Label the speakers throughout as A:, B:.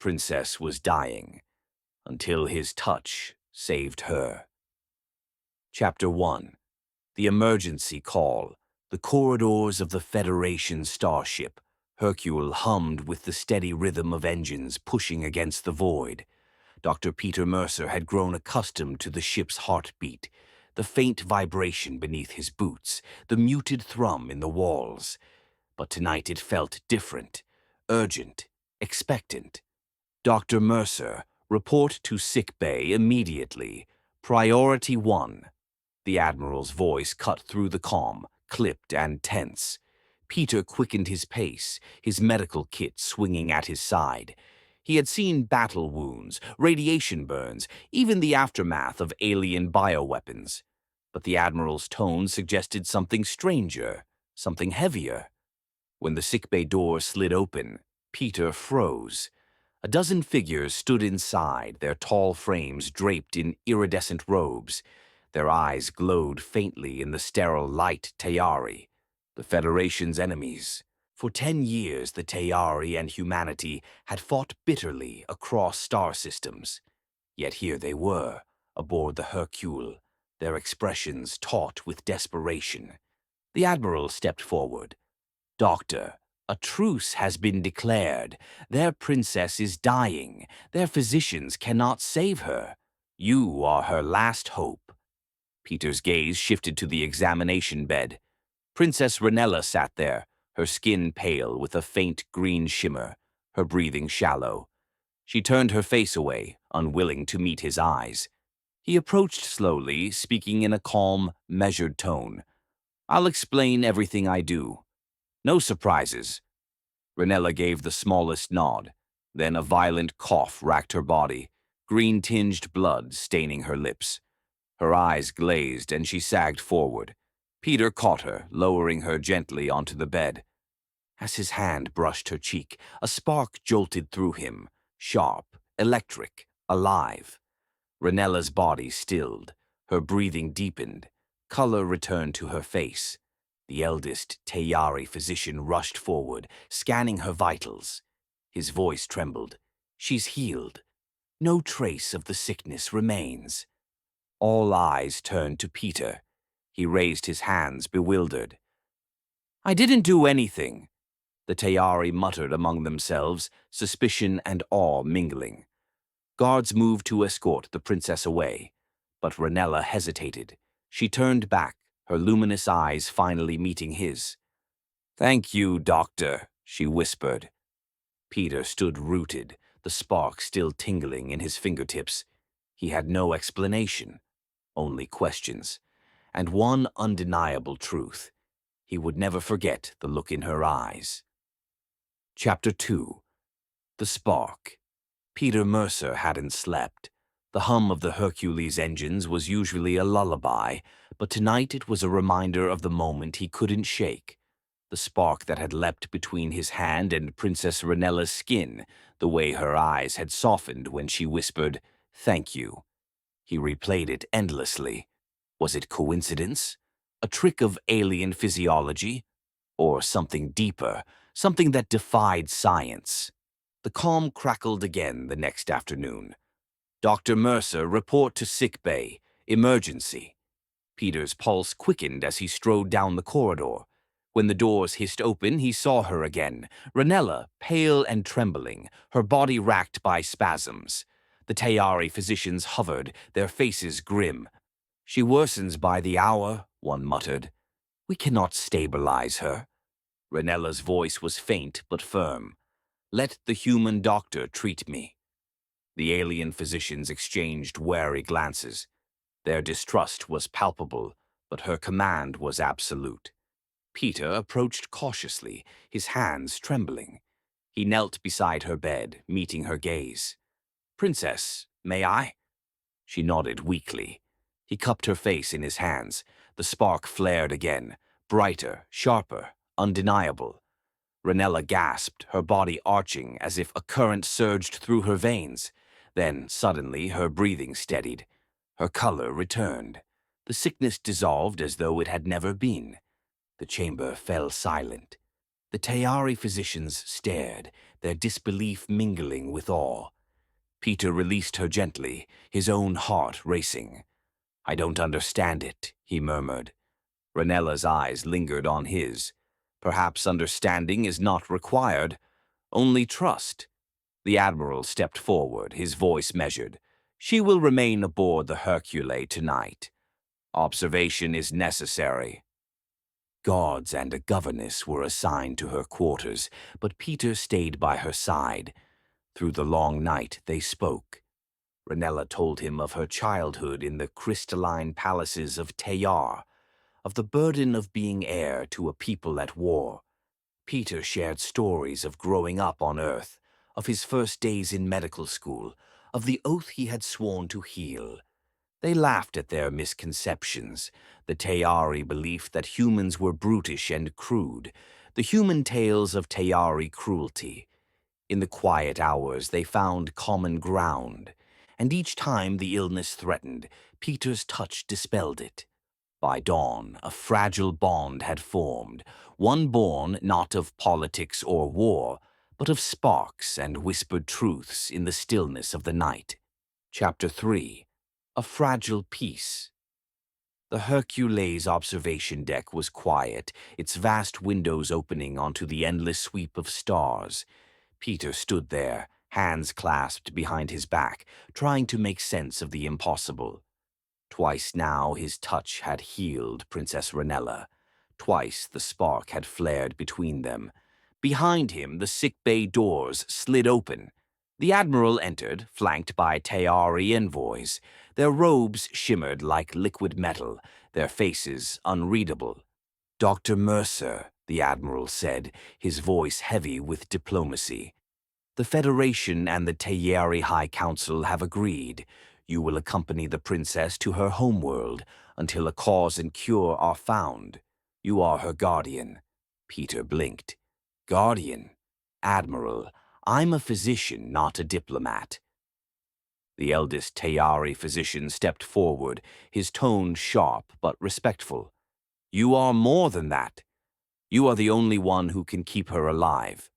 A: princess was dying, until his touch saved her. Chapter 1. The Emergency Call. The corridors of the Federation starship. Hercule hummed with the steady rhythm of engines pushing against the void. Dr. Peter Mercer had grown accustomed to the ship's heartbeat, the faint vibration beneath his boots, the muted thrum in the walls. But tonight it felt different, urgent, expectant. Dr. Mercer, report to sickbay immediately. Priority 1. The Admiral's voice cut through the calm, clipped and tense. Peter quickened his pace, his medical kit swinging at his side. He had seen battle wounds, radiation burns, even the aftermath of alien bioweapons. But the Admiral's tone suggested something stranger, something heavier. When the sickbay door slid open, Peter froze. A dozen figures stood inside, their tall frames draped in iridescent robes. Their eyes glowed faintly in the sterile light Tayari, the Federation's enemies. For 10 years, the Tayari and humanity had fought bitterly across star systems. Yet here they were, aboard the Hercule, their expressions taut with desperation. The Admiral stepped forward. "Doctor, a truce has been declared. Their princess is dying. Their physicians cannot save her. You are her last hope." Peter's gaze shifted to the examination bed. Princess Ranella sat there, her skin pale with a faint green shimmer, her breathing shallow. She turned her face away, unwilling to meet his eyes. He approached slowly, speaking in a calm, measured tone. "I'll explain everything I do. No surprises." Ranella gave the smallest nod. Then a violent cough racked her body, green-tinged blood staining her lips. Her eyes glazed and she sagged forward. Peter caught her, lowering her gently onto the bed. As his hand brushed her cheek, a spark jolted through him, sharp, electric, alive. Ranella's body stilled, her breathing deepened, color returned to her face. The eldest Tayari physician rushed forward, scanning her vitals. His voice trembled. "She's healed. No trace of the sickness remains." All eyes turned to Peter. He raised his hands, bewildered. "I didn't do anything," the Tayari muttered among themselves, suspicion and awe mingling. Guards moved to escort the princess away, but Ranella hesitated. She turned back, her luminous eyes finally meeting his. "Thank you, Doctor," she whispered. Peter stood rooted, the spark still tingling in his fingertips. He had no explanation, only questions, and one undeniable truth. He would never forget the look in her eyes. Chapter 2. The Spark. Peter Mercer hadn't slept. The hum of the Hercules engines was usually a lullaby, but tonight it was a reminder of the moment he couldn't shake. The spark that had leapt between his hand and Princess Ranella's skin, the way her eyes had softened when she whispered, "Thank you." He replayed it endlessly. Was it coincidence? A trick of alien physiology? Or something deeper, something that defied science? The calm crackled again the next afternoon. "Dr. Mercer, report to sickbay. Emergency." Peter's pulse quickened as he strode down the corridor. When the doors hissed open, he saw her again, Ranella, pale and trembling, her body racked by spasms. The Tayari physicians hovered, their faces grim. "She worsens by the hour," one muttered. "We cannot stabilize her." Ranella's voice was faint but firm. "Let the human doctor treat me." The alien physicians exchanged wary glances. Their distrust was palpable, but her command was absolute. Peter approached cautiously, his hands trembling. He knelt beside her bed, meeting her gaze. "Princess, may I?" She nodded weakly. He cupped her face in his hands. The spark flared again, brighter, sharper, undeniable. Ranella gasped, her body arching as if a current surged through her veins. Then, suddenly, her breathing steadied. Her color returned. The sickness dissolved as though it had never been. The chamber fell silent. The Tayari physicians stared, their disbelief mingling with awe. Peter released her gently, his own heart racing. "I don't understand it," he murmured. Ranella's eyes lingered on his. "Perhaps understanding is not required, only trust." The Admiral stepped forward, his voice measured. "She will remain aboard the Hercule tonight. Observation is necessary." Guards and a governess were assigned to her quarters, but Peter stayed by her side. Through the long night they spoke. Ranella told him of her childhood in the crystalline palaces of Tayar, of the burden of being heir to a people at war. Peter shared stories of growing up on Earth, of his first days in medical school, of the oath he had sworn to heal. They laughed at their misconceptions, the Tayari belief that humans were brutish and crude, the human tales of Tayari cruelty. In the quiet hours they found common ground, and each time the illness threatened, Peter's touch dispelled it. By dawn, a fragile bond had formed, one born not of politics or war, but of sparks and whispered truths in the stillness of the night. Chapter 3. A Fragile Peace. The Hercules observation deck was quiet, its vast windows opening onto the endless sweep of stars. Peter stood there, hands clasped behind his back, trying to make sense of the impossible. Twice now his touch had healed Princess Ranella. Twice the spark had flared between them. Behind him, the sickbay doors slid open. The Admiral entered, flanked by Tayari envoys. Their robes shimmered like liquid metal, their faces unreadable. "Dr. Mercer," the Admiral said, his voice heavy with diplomacy. "The Federation and the Tayari High Council have agreed. You will accompany the princess to her homeworld until a cause and cure are found. You are her guardian." Peter blinked. "Guardian? Admiral, I'm a physician, not a diplomat." The eldest Tayari physician stepped forward, his tone sharp but respectful. "You are more than that. You are the only one who can keep her alive."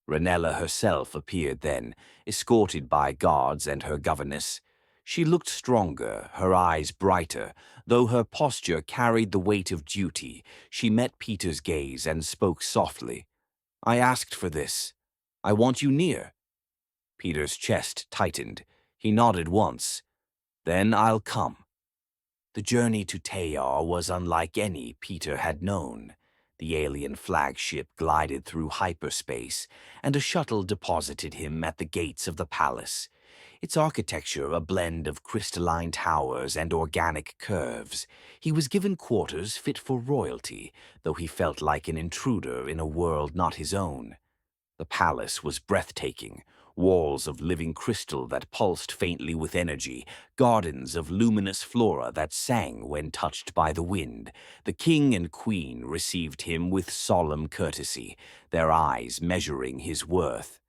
A: Ranella herself appeared then, escorted by guards and her governess. She looked stronger, her eyes brighter, though her posture carried the weight of duty. She met Peter's gaze and spoke softly. "I asked for this. I want you near." Peter's chest tightened. He nodded once. "Then I'll come." The journey to Tayar was unlike any Peter had known. The alien flagship glided through hyperspace, and a shuttle deposited him at the gates of the palace. Its architecture a blend of crystalline towers and organic curves. He was given quarters fit for royalty, though he felt like an intruder in a world not his own. The palace was breathtaking. Walls of living crystal that pulsed faintly with energy, gardens of luminous flora that sang when touched by the wind. The king and queen received him with solemn courtesy, their eyes measuring his worth.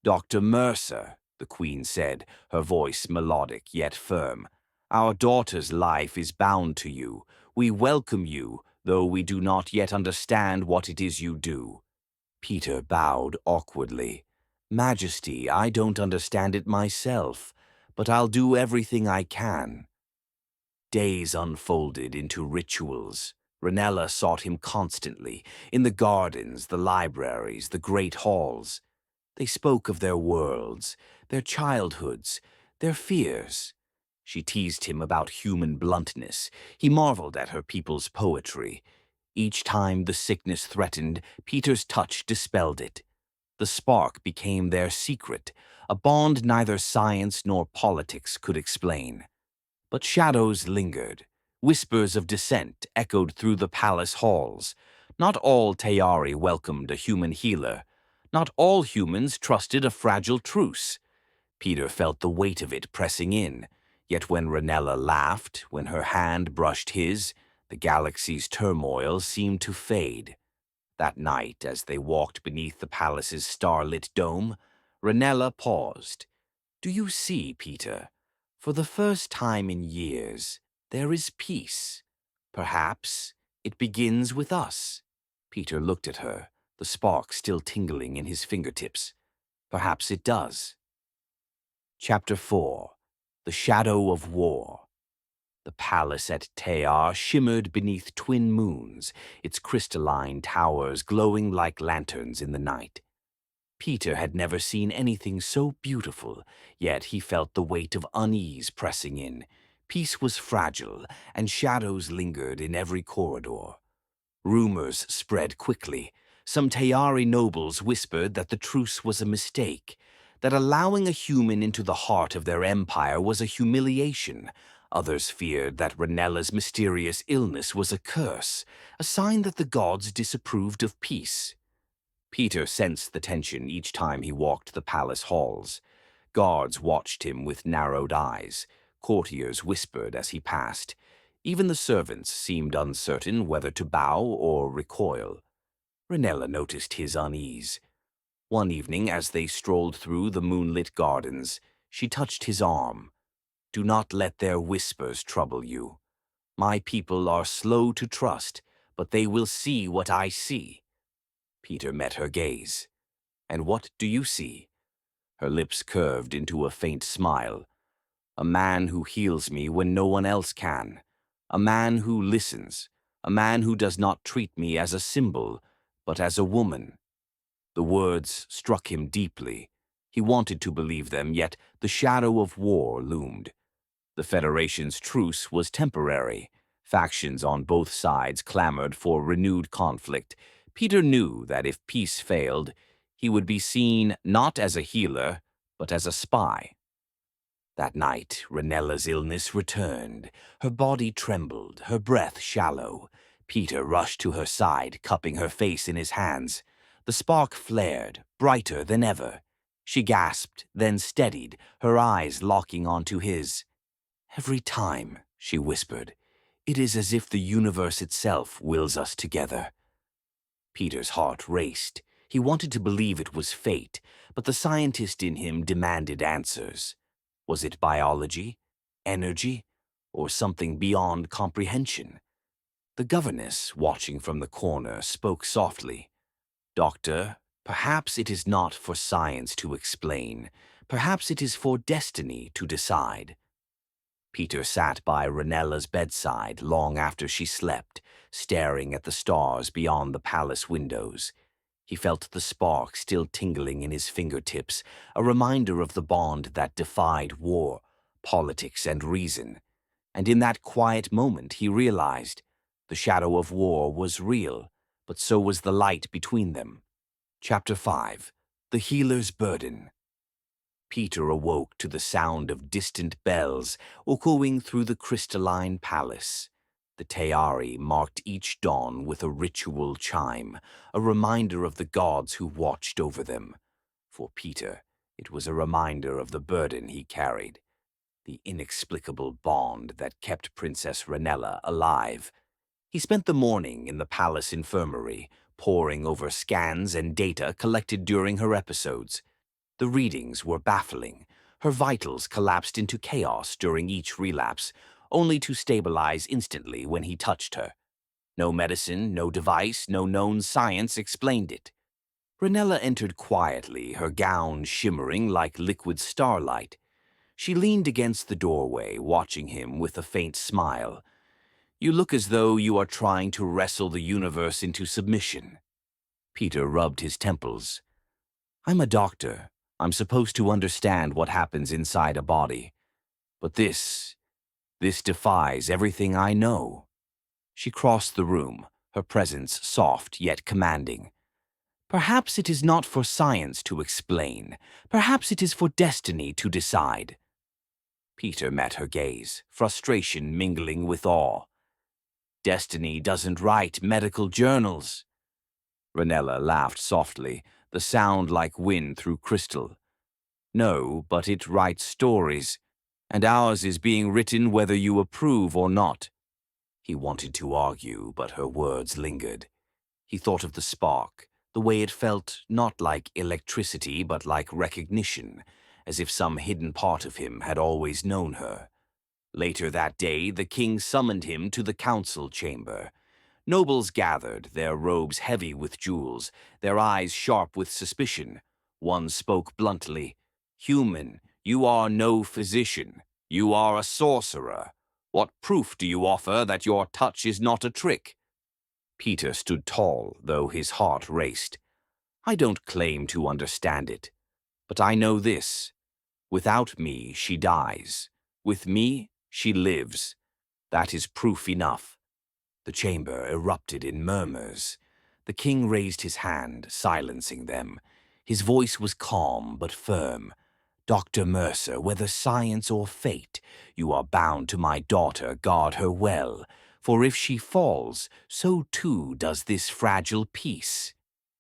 A: "Dr. Mercer," the queen said, her voice melodic yet firm, "our daughter's life is bound to you. We welcome you, though we do not yet understand what it is you do." Peter bowed awkwardly. "Majesty, I don't understand it myself, but I'll do everything I can." Days unfolded into rituals. Ranella sought him constantly, in the gardens, the libraries, the great halls. They spoke of their worlds, their childhoods, their fears. She teased him about human bluntness. He marveled at her people's poetry. Each time the sickness threatened, Peter's touch dispelled it. The spark became their secret, a bond neither science nor politics could explain. But shadows lingered. Whispers of dissent echoed through the palace halls. Not all Tayari welcomed a human healer. Not all humans trusted a fragile truce. Peter felt the weight of it pressing in. Yet when Ranella laughed, when her hand brushed his, the galaxy's turmoil seemed to fade. That night, as they walked beneath the palace's starlit dome, Ranella paused. "Do you see, Peter? For the first time in years, there is peace. Perhaps it begins with us." Peter looked at her, the spark still tingling in his fingertips. Perhaps it does. Chapter 4. The Shadow of War. The palace at Tear shimmered beneath twin moons, its crystalline towers glowing like lanterns in the night. Peter had never seen anything so beautiful, yet he felt the weight of unease pressing in. Peace was fragile, and shadows lingered in every corridor. Rumors spread quickly. Some Tayari nobles whispered that the truce was a mistake, that allowing a human into the heart of their empire was a humiliation. Others feared that Ranella's mysterious illness was a curse, a sign that the gods disapproved of peace. Peter sensed the tension each time he walked the palace halls. Guards watched him with narrowed eyes. Courtiers whispered as he passed. Even the servants seemed uncertain whether to bow or recoil. Ranella noticed his unease. One evening, as they strolled through the moonlit gardens, she touched his arm. "Do not let their whispers trouble you. My people are slow to trust, but they will see what I see." Peter met her gaze. "And what do you see?" Her lips curved into a faint smile. "A man who heals me when no one else can. A man who listens. A man who does not treat me as a symbol, but as a woman." The words struck him deeply. He wanted to believe them, yet the shadow of war loomed. The Federation's truce was temporary. Factions on both sides clamored for renewed conflict. Peter knew that if peace failed, he would be seen not as a healer, but as a spy. That night, Ranella's illness returned. Her body trembled, her breath shallow. Peter rushed to her side, cupping her face in his hands. The spark flared, brighter than ever. She gasped, then steadied, her eyes locking onto his. "Every time," she whispered, "it is as if the universe itself wills us together." Peter's heart raced. He wanted to believe it was fate, but the scientist in him demanded answers. Was it biology, energy, or something beyond comprehension? The governess, watching from the corner, spoke softly. "Doctor, perhaps it is not for science to explain. Perhaps it is for destiny to decide." Peter sat by Ranella's bedside long after she slept, staring at the stars beyond the palace windows. He felt the spark still tingling in his fingertips, a reminder of the bond that defied war, politics, and reason. And in that quiet moment he realized the shadow of war was real, but so was the light between them. Chapter 5. The Healer's Burden. Peter awoke to the sound of distant bells echoing through the crystalline palace. The Tayari marked each dawn with a ritual chime, a reminder of the gods who watched over them. For Peter, it was a reminder of the burden he carried, the inexplicable bond that kept Princess Ranella alive. He spent the morning in the palace infirmary, poring over scans and data collected during her episodes. The readings were baffling. Her vitals collapsed into chaos during each relapse, only to stabilize instantly when he touched her. No medicine, no device, no known science explained it. Ranella entered quietly, her gown shimmering like liquid starlight. She leaned against the doorway, watching him with a faint smile. "You look as though you are trying to wrestle the universe into submission." Peter rubbed his temples. "I'm a doctor. I'm supposed to understand what happens inside a body. But this defies everything I know." She crossed the room, her presence soft yet commanding. "Perhaps it is not for science to explain. Perhaps it is for destiny to decide." Peter met her gaze, frustration mingling with awe. "Destiny doesn't write medical journals." Ranella laughed softly, the sound like wind through crystal. "No, but it writes stories, and ours is being written whether you approve or not." He wanted to argue, but her words lingered. He thought of the spark, the way it felt not like electricity but like recognition, as if some hidden part of him had always known her. Later that day, the king summoned him to the council chamber. Nobles gathered, their robes heavy with jewels, their eyes sharp with suspicion. One spoke bluntly, "Human, you are no physician. You are a sorcerer. What proof do you offer that your touch is not a trick?" Peter stood tall, though his heart raced. "I don't claim to understand it, but I know this. Without me, she dies. With me, she lives. That is proof enough." The chamber erupted in murmurs. The king raised his hand, silencing them. His voice was calm but firm. "Doctor Mercer, whether science or fate, you are bound to my daughter. Guard her well, for if she falls, so too does this fragile piece."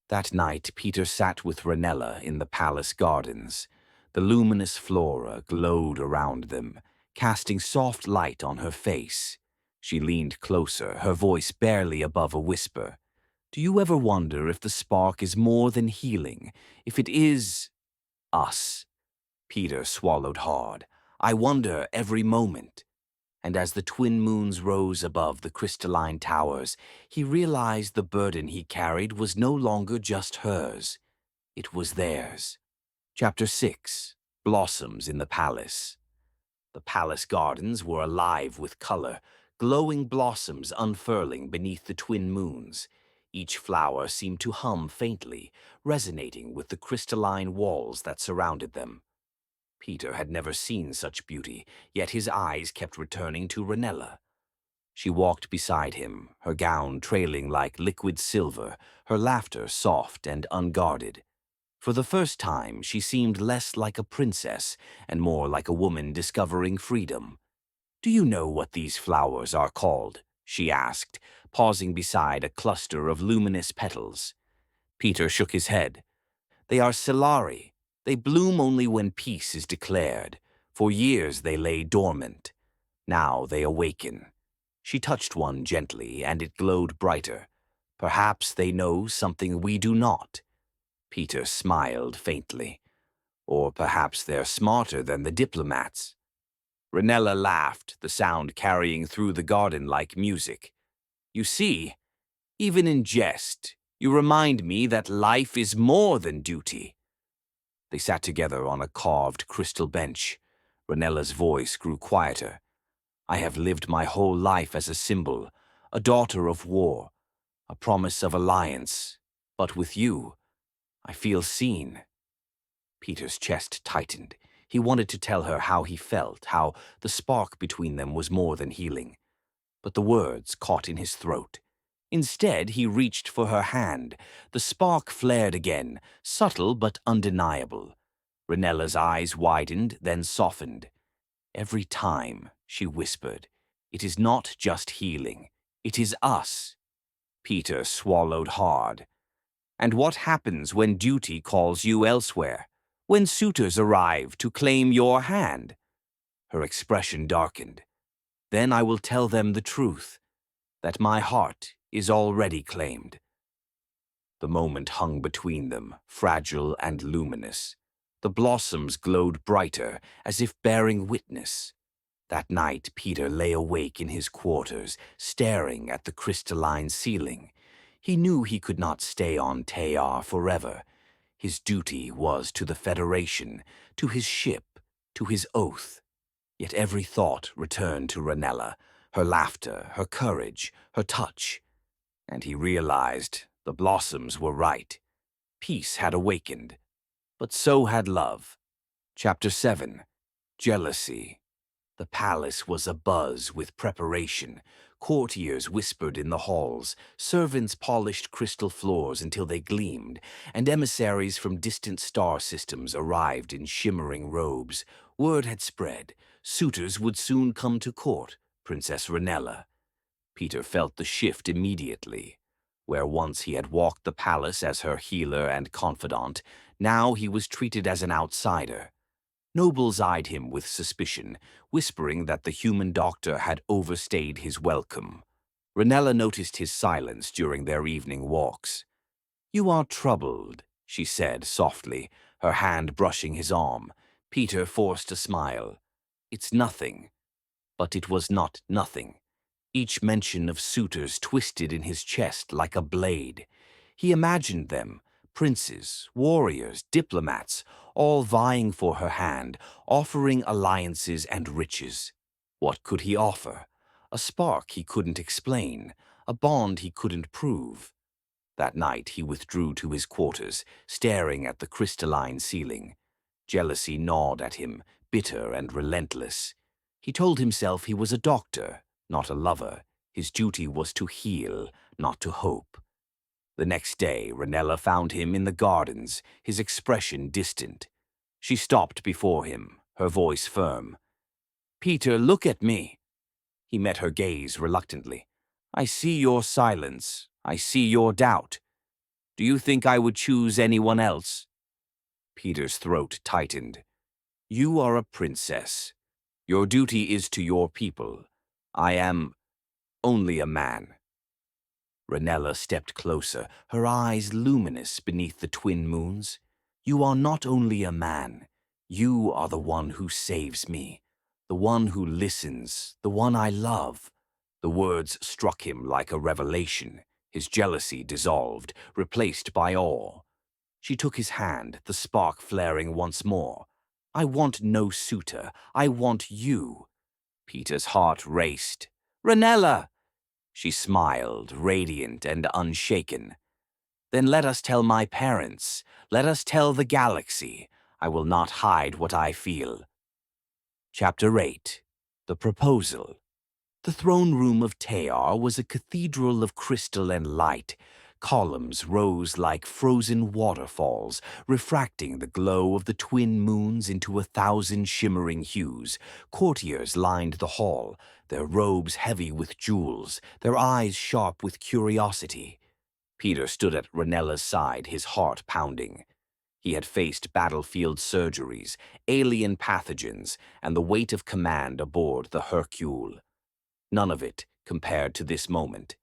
A: That night, Peter sat with Ranella in the palace gardens. The luminous flora glowed around them, casting soft light on her face. She leaned closer, her voice barely above a whisper. "Do you ever wonder if the spark is more than healing, if it is us?" Peter swallowed hard. "I wonder every moment." And as the twin moons rose above the crystalline towers, he realized the burden he carried was no longer just hers. It was theirs. Chapter 6. Blossoms in the Palace. The palace gardens were alive with color, glowing blossoms unfurling beneath the twin moons. Each flower seemed to hum faintly, resonating with the crystalline walls that surrounded them. Peter had never seen such beauty, yet his eyes kept returning to Ranella. She walked beside him, her gown trailing like liquid silver, her laughter soft and unguarded. For the first time, she seemed less like a princess and more like a woman discovering freedom. "Do you know what these flowers are called?" she asked, pausing beside a cluster of luminous petals. Peter shook his head. "They are Silari. They bloom only when peace is declared. For years they lay dormant. Now they awaken." She touched one gently, and it glowed brighter. "Perhaps they know something we do not." Peter smiled faintly. "Or perhaps they're smarter than the diplomats." Ranella laughed, the sound carrying through the garden like music. "You see, even in jest, you remind me that life is more than duty." They sat together on a carved crystal bench. Ranella's voice grew quieter. "I have lived my whole life as a symbol, a daughter of war, a promise of alliance. But with you, I feel seen." Peter's chest tightened. He wanted to tell her how he felt, how the spark between them was more than healing. But the words caught in his throat. Instead, he reached for her hand. The spark flared again, subtle but undeniable. Ranella's eyes widened, then softened. "Every time," she whispered, "it is not just healing. It is us." Peter swallowed hard. "And what happens when duty calls you elsewhere? When suitors arrive to claim your hand?" Her expression darkened. "Then I will tell them the truth, that my heart is already claimed." The moment hung between them, fragile and luminous. The blossoms glowed brighter, as if bearing witness. That night, Peter lay awake in his quarters, staring at the crystalline ceiling. He knew he could not stay on Tayar forever. His duty was to the Federation, to his ship, to his oath. Yet every thought returned to Ranella, her laughter, her courage, her touch. And he realized the blossoms were right. Peace had awakened, but so had love. Chapter 7. Jealousy. The palace was abuzz with preparation. Courtiers whispered in the halls, servants polished crystal floors until they gleamed, and emissaries from distant star systems arrived in shimmering robes. Word had spread. Suitors would soon come to court. Princess Ranella. Peter felt the shift immediately. Where once he had walked the palace as her healer and confidant, now he was treated as an outsider. Nobles eyed him with suspicion, whispering that the human doctor had overstayed his welcome. Ranella noticed his silence during their evening walks. "You are troubled," she said softly, her hand brushing his arm. Peter forced a smile. "It's nothing." But it was not nothing. Each mention of suitors twisted in his chest like a blade. He imagined them, princes, warriors, diplomats, all vying for her hand, offering alliances and riches. What could he offer? A spark he couldn't explain, a bond he couldn't prove. That night he withdrew to his quarters, staring at the crystalline ceiling. Jealousy gnawed at him, bitter and relentless. He told himself he was a doctor, not a lover. His duty was to heal, not to hope. The next day, Ranella found him in the gardens, his expression distant. She stopped before him, her voice firm. "Peter, look at me." He met her gaze reluctantly. "I see your silence. I see your doubt. Do you think I would choose anyone else?" Peter's throat tightened. "You are a princess. Your duty is to your people. I am only a man." Ranella stepped closer, her eyes luminous beneath the twin moons. "You are not only a man. You are the one who saves me, the one who listens, the one I love." The words struck him like a revelation. His jealousy dissolved, replaced by awe. She took his hand, the spark flaring once more. "I want no suitor. I want you." Peter's heart raced. "Ranella!" She smiled, radiant and unshaken. "Then let us tell my parents. Let us tell the galaxy. I will not hide what I feel." Chapter 8. The Proposal. The throne room of Tear was a cathedral of crystal and light. Columns rose like frozen waterfalls, refracting the glow of the twin moons into 1,000 shimmering hues. Courtiers lined the hall, their robes heavy with jewels, their eyes sharp with curiosity. Peter stood at Ranella's side, his heart pounding. He had faced battlefield surgeries, alien pathogens, and the weight of command aboard the Hercule. None of it compared to this moment.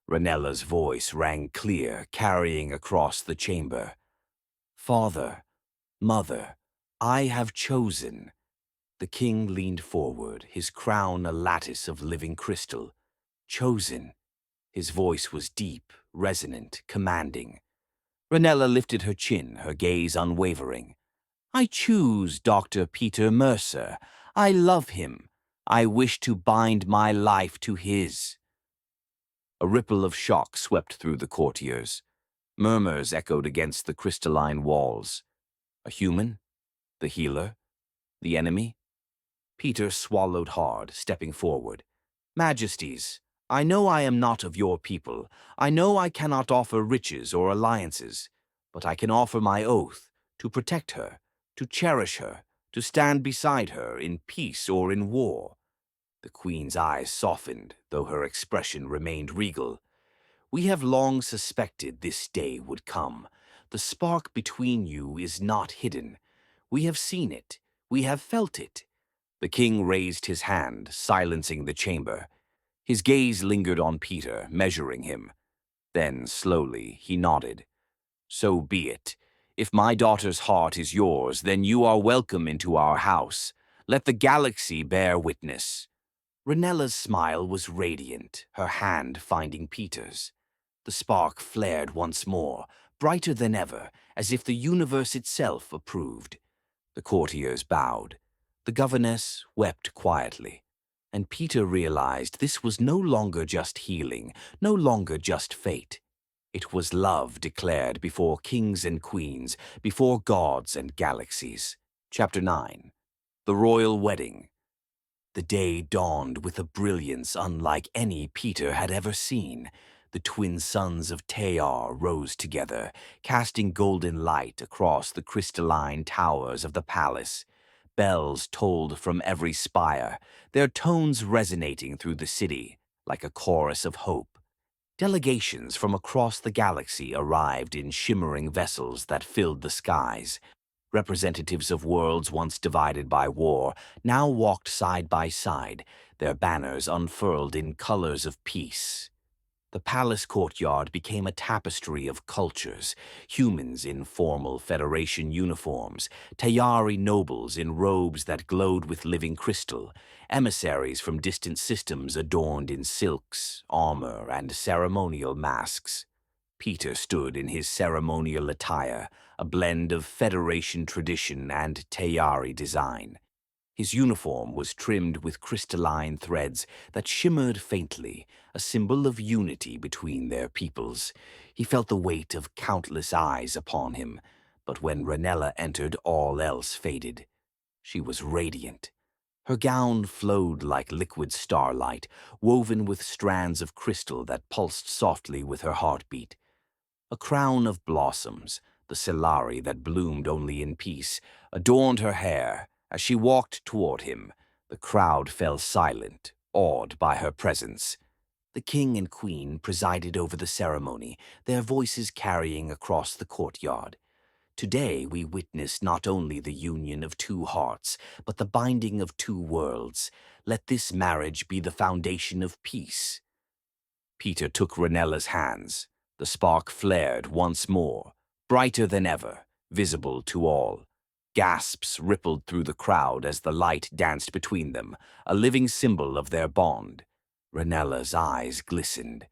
A: Ranella's voice rang clear, carrying across the chamber. "Father, Mother, I have chosen." The king leaned forward, his crown a lattice of living crystal. "Chosen." His voice was deep, resonant, commanding. Ranella lifted her chin, her gaze unwavering. "I choose Doctor Peter Mercer. I love him. I wish to bind my life to his." A ripple of shock swept through the courtiers. Murmurs echoed against the crystalline walls. A human? The healer? The enemy? Peter swallowed hard, stepping forward. "Majesties, I know I am not of your people. I know I cannot offer riches or alliances, but I can offer my oath to protect her, to cherish her, to stand beside her in peace or in war." The queen's eyes softened, though her expression remained regal. "We have long suspected this day would come. The spark between you is not hidden. We have seen it. We have felt it." The king raised his hand, silencing the chamber. His gaze lingered on Peter, measuring him. Then, slowly, he nodded. "So be it. If my daughter's heart is yours, then you are welcome into our house. Let the galaxy bear witness." Ranella's smile was radiant, her hand finding Peter's. The spark flared once more, brighter than ever, as if the universe itself approved. The courtiers bowed. The governess wept quietly. And Peter realized this was no longer just healing, no longer just fate. It was love declared before kings and queens, before gods and galaxies. Chapter 9. The Royal Wedding. The day dawned with a brilliance unlike any Peter had ever seen. The twin sons of Tear rose together, casting golden light across the crystalline towers of the palace. Bells tolled from every spire, their tones resonating through the city like a chorus of hope. Delegations from across the galaxy arrived in shimmering vessels that filled the skies. Representatives of worlds once divided by war now walked side by side, their banners unfurled in colors of peace. The palace courtyard became a tapestry of cultures, humans in formal Federation uniforms, Tayari nobles in robes that glowed with living crystal, emissaries from distant systems adorned in silks, armor, and ceremonial masks. Peter stood in his ceremonial attire, a blend of Federation tradition and Tayari design. His uniform was trimmed with crystalline threads that shimmered faintly, a symbol of unity between their peoples. He felt the weight of countless eyes upon him, but when Ranella entered, all else faded. She was radiant. Her gown flowed like liquid starlight, woven with strands of crystal that pulsed softly with her heartbeat. A crown of blossoms, the Celari that bloomed only in peace, adorned her hair. As she walked toward him, the crowd fell silent, awed by her presence. The king and queen presided over the ceremony, their voices carrying across the courtyard. Today we witness not only the union of two hearts, but the binding of two worlds. Let this marriage be the foundation of peace. Peter took Ranella's hands. The spark flared once more, brighter than ever, visible to all. Gasps rippled through the crowd as the light danced between them, a living symbol of their bond. Ranella's eyes glistened.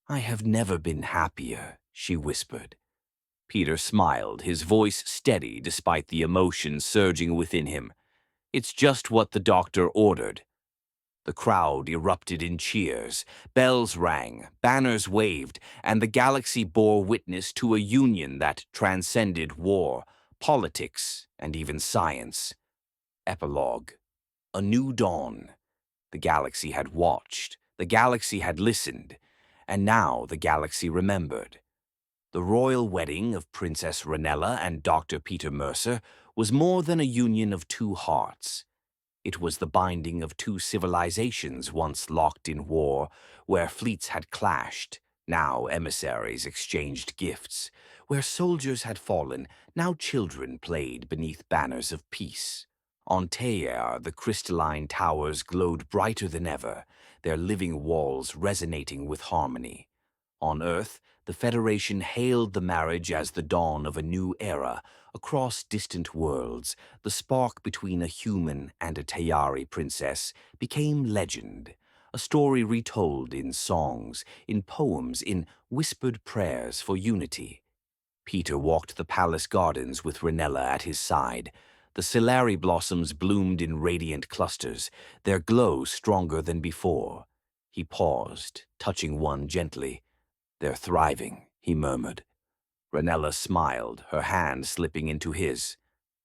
A: "I have never been happier," she whispered. Peter smiled, his voice steady despite the emotion surging within him. "It's just what the doctor ordered." The crowd erupted in cheers, bells rang, banners waved, and the galaxy bore witness to a union that transcended war, politics, and even science. Epilogue. A new dawn. The galaxy had watched, the galaxy had listened, and now the galaxy remembered. The royal wedding of Princess Ranella and Doctor Peter Mercer was more than a union of two hearts. It was the binding of two civilizations once locked in war, where fleets had clashed, now emissaries exchanged gifts, where soldiers had fallen, now children played beneath banners of peace. On Tear, the crystalline towers glowed brighter than ever, their living walls resonating with harmony. On Earth, the Federation hailed the marriage as the dawn of a new era. Across distant worlds, the spark between a human and a Tayari princess became legend, a story retold in songs, in poems, in whispered prayers for unity. Peter walked the palace gardens with Ranella at his side. The Celari blossoms bloomed in radiant clusters, their glow stronger than before. He paused, touching one gently. "They're thriving," he murmured. Ranella smiled, her hand slipping into his.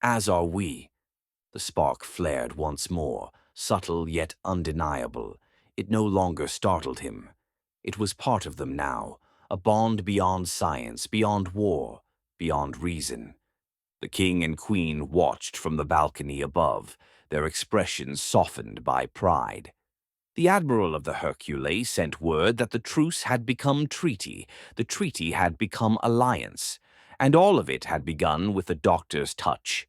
A: "As are we." The spark flared once more, subtle yet undeniable. It no longer startled him. It was part of them now, a bond beyond science, beyond war, beyond reason. The king and queen watched from the balcony above, their expressions softened by pride. The admiral of the Hercule sent word that the truce had become treaty, the treaty had become alliance, and all of it had begun with the doctor's touch.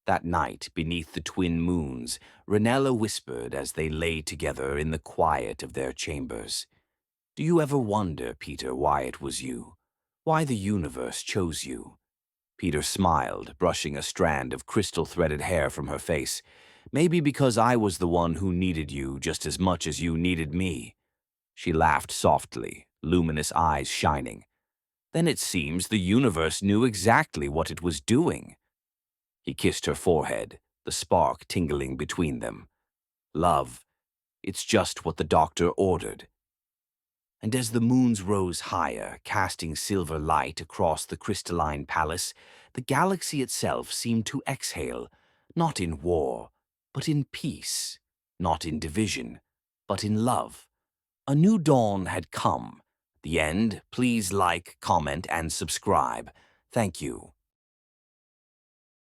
A: That night, beneath the twin moons, Ranella whispered as they lay together in the quiet of their chambers. "Do you ever wonder, Peter, why it was you? Why the universe chose you?" Peter smiled, brushing a strand of crystal-threaded hair from her face. "Maybe because I was the one who needed you just as much as you needed me." She laughed softly, luminous eyes shining. "Then it seems the universe knew exactly what it was doing." He kissed her forehead, the spark tingling between them. "Love, it's just what the doctor ordered." And as the moons rose higher, casting silver light across the crystalline palace, the galaxy itself seemed to exhale, not in war, but in peace, not in division, but in love. A new dawn had come. The end. Please like, comment, and subscribe. Thank you.